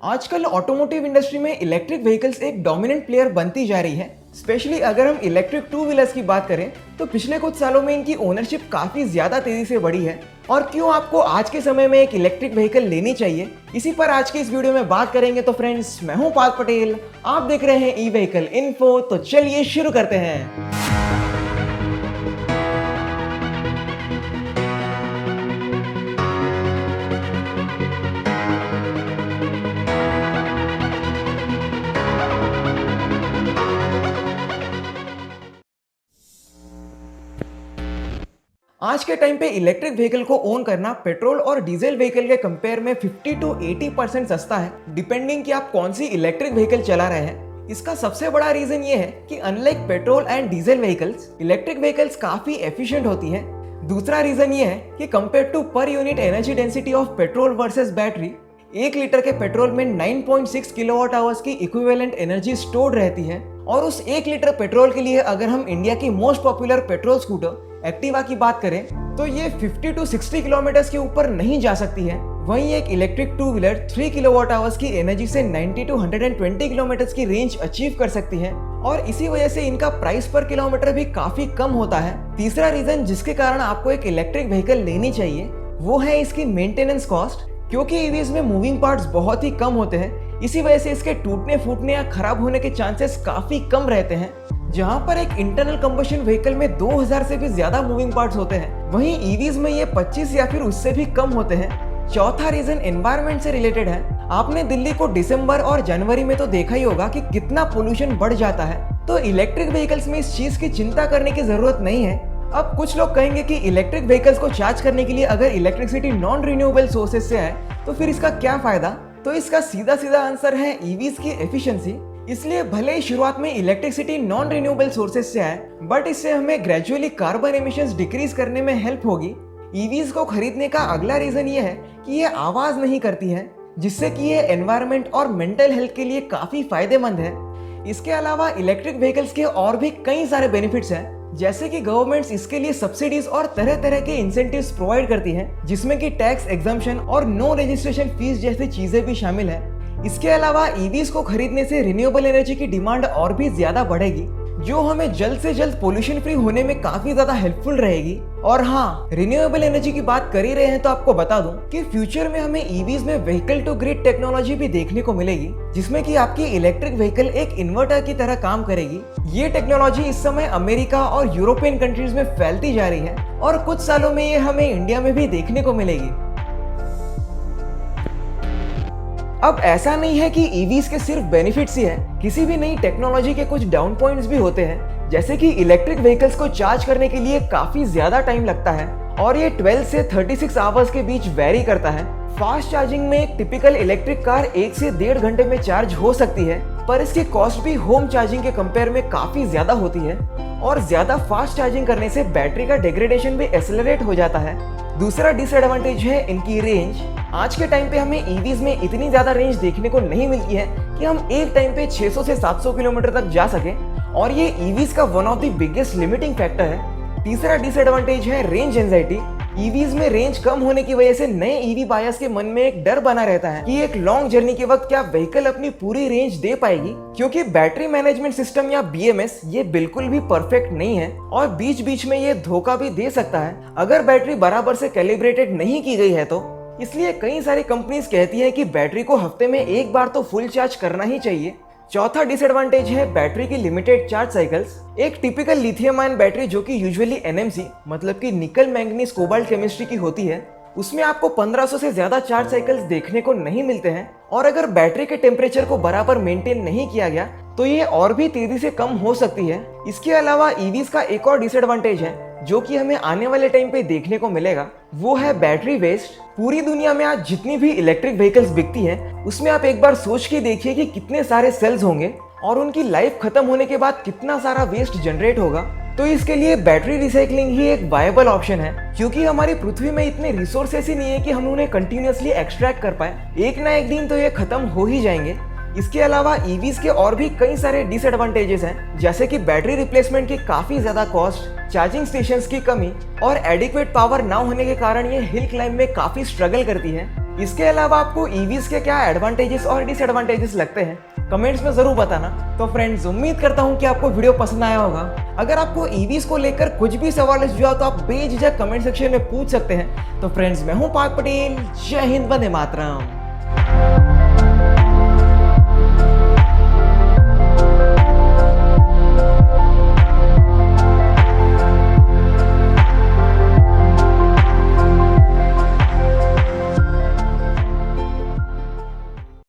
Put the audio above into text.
आजकल automotive industry में electric vehicles एक डोमिनेंट प्लेयर बनती जा रही है। स्पेशली अगर हम इलेक्ट्रिक टू व्हीलर्स की बात करें तो पिछले कुछ सालों में इनकी ओनरशिप काफी ज्यादा तेजी से बढ़ी है। और क्यों आपको आज के समय में एक इलेक्ट्रिक व्हीकल लेनी चाहिए, इसी पर आज के इस वीडियो में बात करेंगे। तो फ्रेंड्स, मैं हूं पार्थ पटेल, आप देख रहे हैं ई व्हीकल इन्फो। तो चलिए शुरू करते हैं। आज के टाइम पे इलेक्ट्रिक व्हीकल को ओन करना पेट्रोल और डीजल व्हीकल के कंपेयर में 50 to 80% सस्ता है, डिपेंडिंग कि आप कौन सी इलेक्ट्रिक व्हीकल चला रहे हैं। इसका सबसे बड़ा रीजन ये है कि unlike petrol and diesel vehicles, electric vehicles काफी एफिशिएंट होती है। दूसरा रीजन ये है कि compare to per unit energy density of petrol versus battery, 1 litre के पेट्रोल में 9.6 किलोवाट आवर्स की इक्विवेलेंट एनर्जी स्टोर्ड रहती है। और उस 1 लीटर पेट्रोल के लिए अगर हम इंडिया की most popular petrol scooter Activa की बात करें तो ये 50 to 60 किलोमीटर के ऊपर नहीं जा सकती है। वहीं एक electric two wheeler 3 kilowatt hours की एनर्जी से 90 to 120 किलोमीटर की रेंज अचीव कर सकती है। और इसी वजह से इनका प्राइस पर किलोमीटर भी काफी कम होता है। तीसरा रीजन जिसके कारण आपको एक इलेक्ट्रिक व्हीकल लेनी चाहिए वो है इसकी मेंटेनेंस कॉस्ट, क्योंकि ईवीज में मूविंग पार्ट्स बहुत ही कम होते हैं। इसी वजह से इसके टूटने फूटने या खराब होने के चांसेस काफी कम रहते हैं। जहां पर एक इंटरनल कंबशन व्हीकल में 2000 से भी ज्यादा मूविंग पार्ट्स होते हैं, वहीं ईवीज में ये 25 या फिर उससे भी कम होते हैं। चौथा रीजन एनवायरनमेंट से रिलेटेड है। आपने दिल्ली को दिसंबर और जनवरी में तो देखा ही होगा कि कितना पोल्यूशन बढ़ जाता है। तो इलेक्ट्रिक व्हीकल्स में इस चीज की चिंता करने की जरूरत नहीं है। अब कुछ लोग कहेंगे कि इलेक्ट्रिक व्हीकल्स को चार्ज करने के लिए अगर इलेक्ट्रिसिटी नॉन रिन्यूएबल सोर्सेज से आए तो फिर इसका क्या फायदा। तो इसका सीधा सीधा आंसर है ईवीज की एफिशिएंसी। इसलिए भले ही शुरुआत में इलेक्ट्रिसिटी नॉन रिन्यूएबल सोर्सेज से आए, बट इससे हमें ग्रेजुअली कार्बन एमिशंस डिक्रीज करने में हेल्प होगी। ईवीज को खरीदने का अगला रीजन ये है कि ये आवाज नहीं करती है, जिससे कि ये एनवायरनमेंट और मेंटल हेल्थ के लिए काफी फायदेमंद है। इसके अलावा इलेक्ट्रिक व्हीकल्स के और भी कई सारे बेनिफिट्स हैं, जैसे कि गवर्नमेंट्स इसके लिए सब्सिडीज और तरह तरह के इंसेंटिव्स प्रोवाइड करती है, जिसमें कि टैक्स एग्जम्पशन और नो रजिस्ट्रेशन फीस जैसी चीजें भी शामिल है। इसके अलावा ईवीज को खरीदने से रिन्यूएबल एनर्जी की डिमांड और भी ज्यादा बढ़ेगी, जो हमें जल्द से जल्द पोल्यूशन फ्री होने में काफी ज्यादा हेल्पफुल रहेगी। और हाँ, रिन्यूएबल एनर्जी की बात कर ही रहे हैं तो आपको बता दूं कि फ्यूचर में हमें ईवीज में व्हीकल टू ग्रिड टेक्नोलॉजी भी देखने को मिलेगी, जिसमें कि आपकी इलेक्ट्रिक व्हीकल एक इन्वर्टर की तरह काम करेगी। ये टेक्नोलॉजी इस समय अमेरिका और यूरोपियन कंट्रीज में फैलती जा रही है और कुछ सालों में ये हमें इंडिया में भी देखने को मिलेगी। अब ऐसा नहीं है कि ईवीज के सिर्फ बेनिफिट्स ही है, किसी भी नई टेक्नोलॉजी के कुछ डाउन पॉइंट्स भी होते हैं, जैसे कि इलेक्ट्रिक व्हीकल्स को चार्ज करने के लिए काफी ज्यादा टाइम लगता है और ये 12 से 36 आवर्स के बीच वेरी करता है। फास्ट चार्जिंग में एक टिपिकल इलेक्ट्रिक कार 1 से 1.5 घंटे में चार्ज हो सकती है, पर इसकी कॉस्ट भी होम चार्जिंग के कंपेयर में काफी ज्यादा होती है। और ज्यादा फास्ट चार्जिंग करने से बैटरी का डिग्रेडेशन भी एक्सेलरेट हो जाता है। दूसरा डिसएडवांटेज है इनकी रेंज। आज के टाइम पे हमें ईवीज में इतनी ज्यादा रेंज देखने को नहीं मिलती है कि हम एक टाइम पे 600 से 700 किलोमीटर तक जा सके, और ये ईवीज का one of the biggest limiting factor है। तीसरा डिसएडवांटेज है रेंज एंजाइटी। ईवीज में रेंज कम होने की वजह से नए ईवी बायर्स के मन में एक डर बना रहता है कि एक लॉन्ग जर्नी के वक्त क्या व्हीकल अपनी पूरी रेंज दे पाएगी, क्योंकि बैटरी मैनेजमेंट सिस्टम या बीएमएस ये बिल्कुल भी परफेक्ट नहीं है और बीच बीच में ये धोखा भी दे सकता है अगर बैटरी बराबर से कैलिब्रेटेड नहीं की गई है तो। इसलिए कई सारी कंपनीज कहती है कि बैटरी को हफ्ते में एक बार तो फुल चार्ज करना ही चाहिए। चौथा डिसएडवांटेज है बैटरी की लिमिटेड चार्ज साइकिल्स। एक टिपिकल लिथियम आयन बैटरी जो कि यूजुअली एनएमसी मतलब कि निकल मैंगनीज कोबाल्ट केमिस्ट्री की होती है, उसमें आपको 1500 से ज्यादा चार्ज साइकिल्स देखने को नहीं मिलते हैं। और अगर बैटरी के टेम्परेचर को बराबर मेंटेन नहीं किया गया तो ये और भी तेजी से कम हो सकती है। इसके अलावा ईवीज का एक और डिसएडवांटेज है जो कि हमें आने वाले टाइम पे देखने को मिलेगा, वो है बैटरी वेस्ट। पूरी दुनिया में आज जितनी भी इलेक्ट्रिक व्हीकल्स बिकती हैं, उसमें आप एक बार सोच के देखिए कि कितने सारे सेल्स होंगे और उनकी लाइफ खत्म होने के बाद कितना सारा वेस्ट जनरेट होगा। तो इसके लिए बैटरी रिसाइकलिंग ही एक वायबल ऑप्शन है, क्योंकि हमारी पृथ्वी में इतने रिसोर्सेस ही नहीं है कि हम उन्हें कंटिन्यूअसली एक्सट्रैक्ट कर पाए। एक ना एक दिन तो ये खत्म हो ही जाएंगे। इसके अलावा ईवीज के और भी कई सारे डिसएडवांटेजेस हैं, जैसे कि बैटरी रिप्लेसमेंट की काफी ज्यादा कॉस्ट, चार्जिंग स्टेशंस की कमी और एडिक्वेट पावर ना होने के कारण ये हिल क्लाइंब में काफी स्ट्रगल करती है। इसके अलावा आपको ईवीज के क्या एडवांटेजेस और डिसएडवांटेजेस लगते हैं कमेंट्स में जरूर बताना। तो फ्रेंड्स, उम्मीद करता हूँ कि आपको वीडियो पसंद आया होगा। अगर आपको ईवीज को लेकर कुछ भी सवाल हुआ तो आप बेझिझक कमेंट सेक्शन में पूछ सकते हैं। तो फ्रेंड्स, मैं हूँ पार्थ पटेल। जय हिंद, वंदे मातरम।